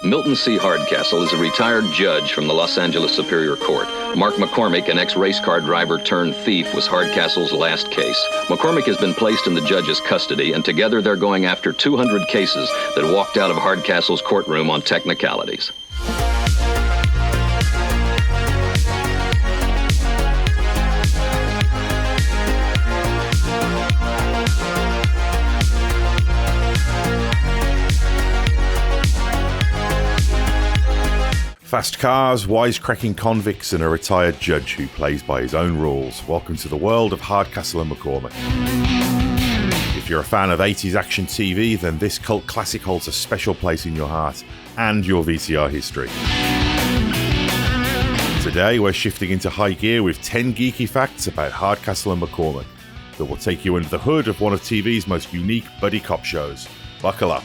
Milton C. Hardcastle is a retired judge from the Los Angeles Superior Court. Mark McCormack, an ex-race car driver turned thief, was Hardcastle's last case. McCormack has been placed in the judge's custody, and together they're going after 200 cases that walked out of Hardcastle's courtroom on technicalities. Fast cars, wisecracking convicts, and a retired judge who plays by his own rules. Welcome to the world of Hardcastle and McCormick. If you're a fan of 80s action TV, then this cult classic holds a special place in your heart and your VCR history. Today we're shifting into high gear with 10 geeky facts about Hardcastle and McCormick that will take you under the hood of one of TV's most unique buddy cop shows. Buckle up.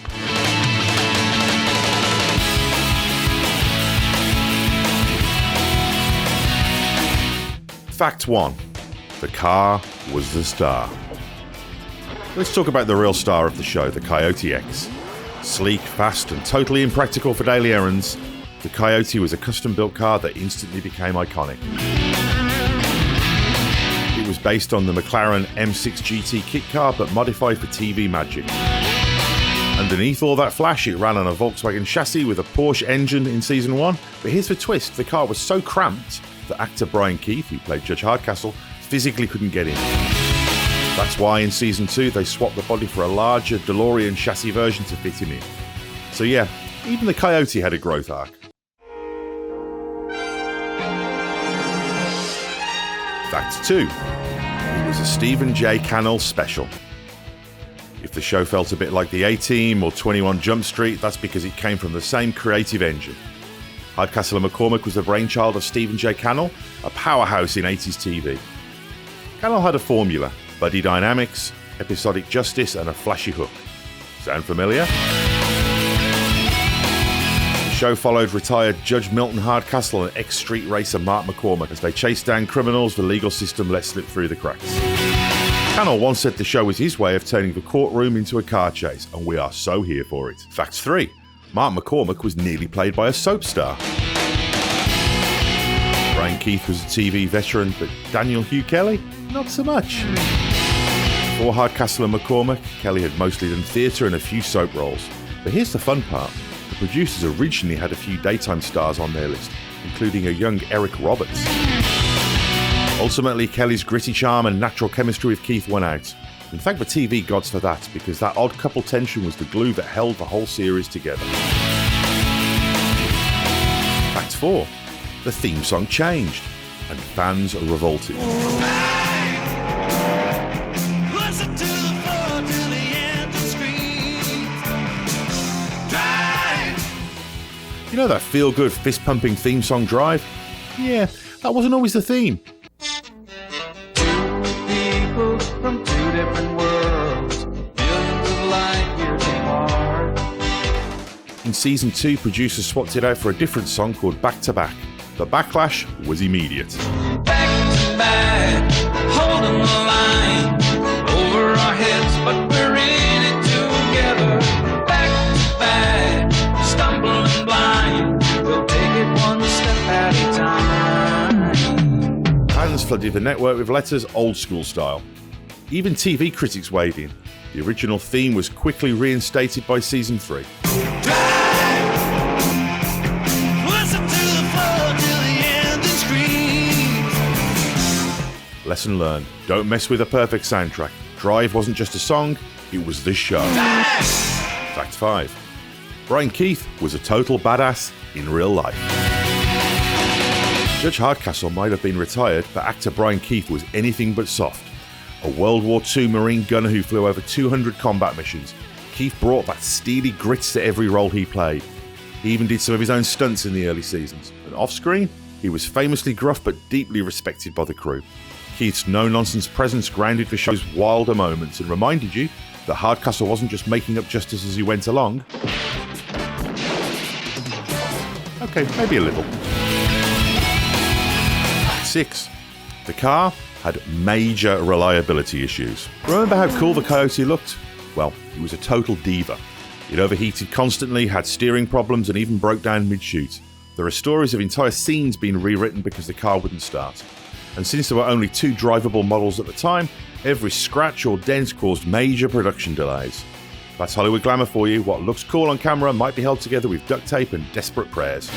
Fact 1. The car was the star. Let's talk about the real star of the show, the Coyote X. Sleek, fast, and totally impractical for daily errands, the Coyote was a custom-built car that instantly became iconic. It was based on the McLaren M6 GT kit car, but modified for TV magic. Underneath all that flash, it ran on a Volkswagen chassis with a Porsche engine in Season 1, but here's the twist, the car was so cramped that actor Brian Keith, who played Judge Hardcastle, physically couldn't get in. That's why in Season 2 they swapped the body for a larger DeLorean chassis version to fit him in. So yeah, even the Coyote had a growth arc. Fact 2. It was a Steven J Canel special. If the show felt a bit like the A-Team or 21 Jump Street, that's because it came from the same creative engine. Hardcastle and McCormick was the brainchild of Steven J Canel, a powerhouse in 80s TV. Cannell had a formula: buddy dynamics, episodic justice, and a flashy hook. Sound familiar? The show followed retired Judge Milton Hardcastle and ex-street racer Mark McCormack as they chased down criminals the legal system let slip through the cracks. Cannell once said the show was his way of turning the courtroom into a car chase, and we are so here for it. Fact 3. Mark McCormack was nearly played by a soap star. Brian Keith was a TV veteran, but Daniel Hugh Kelly? Not so much. Before Hardcastle and McCormick, Kelly had mostly done theatre and a few soap roles. But here's the fun part. The producers originally had a few daytime stars on their list, including a young Eric Roberts. Ultimately, Kelly's gritty charm and natural chemistry with Keith won out. And thank the TV gods for that, because that odd couple tension was the glue that held the whole series together. Fact 4. The theme song changed, and fans are revolted. You know that feel-good, fist-pumping theme song Drive? Yeah, that wasn't always the theme. From two different worlds, billions of light years apart. In Season 2, producers swapped it out for a different song called Back to Back. The backlash was immediate. Back to back, holding the line over our heads, but we're in it together. Back to back, stumbling blind, we'll take it one step at a time. Fans flooded the network with letters old school style. Even TV critics weighed in. The original theme was quickly reinstated by Season 3. Lesson learned. Don't mess with a perfect soundtrack. Drive wasn't just a song, it was the show. Fact 5. Brian Keith was a total badass in real life. Judge Hardcastle might have been retired, but actor Brian Keith was anything but soft. A World War II Marine gunner who flew over 200 combat missions, Keith brought that steely grit to every role he played. He even did some of his own stunts in the early seasons. And off-screen, he was famously gruff but deeply respected by the crew. Keith's no-nonsense presence grounded the show's wilder moments and reminded you that Hardcastle wasn't just making up justice as he went along. Okay, maybe a little. 6. The car had major reliability issues. Remember how cool the Coyote looked? Well, he was a total diva. It overheated constantly, had steering problems, and even broke down mid-shoot. There are stories of entire scenes being rewritten because the car wouldn't start. And since there were only 2 drivable models at the time, every scratch or dent caused major production delays. That's Hollywood glamour for you. What looks cool on camera might be held together with duct tape and desperate prayers.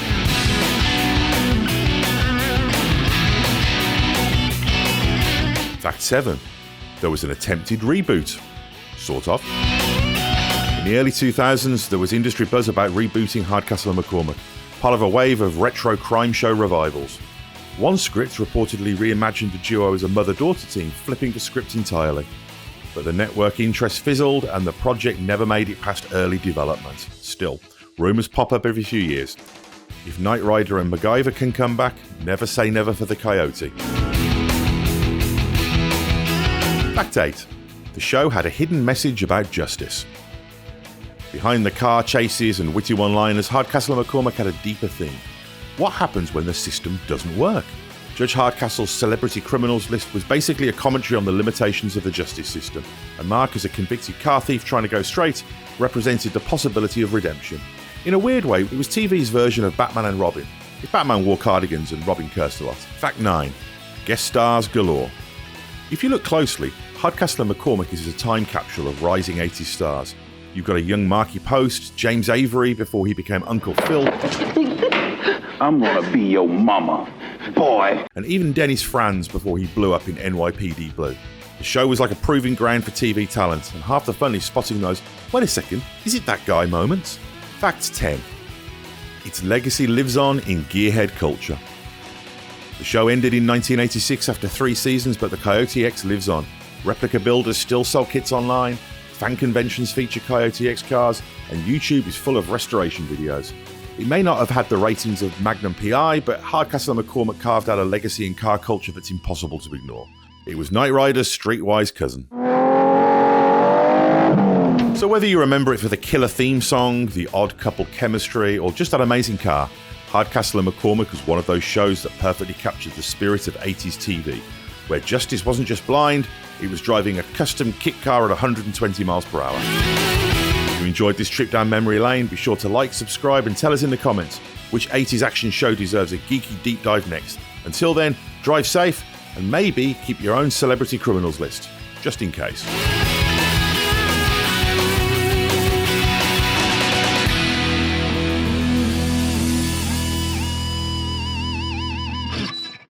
Fact 7. There was an attempted reboot. Sort of. In the early 2000s, there was industry buzz about rebooting Hardcastle and McCormick, part of a wave of retro crime show revivals. One script reportedly reimagined the duo as a mother-daughter team, flipping the script entirely. But the network interest fizzled and the project never made it past early development. Still, rumours pop up every few years. If Knight Rider and MacGyver can come back, never say never for the Coyote. Fact 8. The show had a hidden message about justice. Behind the car chases and witty one-liners, Hardcastle and McCormack had a deeper theme. What happens when the system doesn't work? Judge Hardcastle's Celebrity Criminals list was basically a commentary on the limitations of the justice system, and Mark, as a convicted car thief trying to go straight, represented the possibility of redemption. In a weird way, it was TV's version of Batman and Robin, if Batman wore cardigans and Robin cursed a lot. Fact 9. Guest stars galore. If you look closely, Hardcastle and McCormick is a time capsule of rising 80s stars. You've got a young Marky Post, James Avery before he became Uncle Phil. I'm gonna be your mama, boy. And even Dennis Franz before he blew up in NYPD Blue. The show was like a proving ground for TV talent, and half the fun is spotting those, wait a second, is it that guy moments? Fact 10. Its legacy lives on in gearhead culture. The show ended in 1986 after 3 seasons, but the Coyote X lives on. Replica builders still sell kits online, fan conventions feature Coyote X cars, and YouTube is full of restoration videos. It may not have had the ratings of Magnum PI, but Hardcastle and McCormick carved out a legacy in car culture that's impossible to ignore. It was Knight Rider's streetwise cousin. So whether you remember it for the killer theme song, the odd couple chemistry, or just that amazing car, Hardcastle and McCormick was one of those shows that perfectly captured the spirit of 80s TV, where justice wasn't just blind, it was driving a custom kit car at 120 miles per hour. If you enjoyed this trip down memory lane, be sure to like, subscribe, and tell us in the comments which 80s action show deserves a geeky deep dive next. Until then, drive safe, and maybe keep your own Celebrity Criminals list, just in case.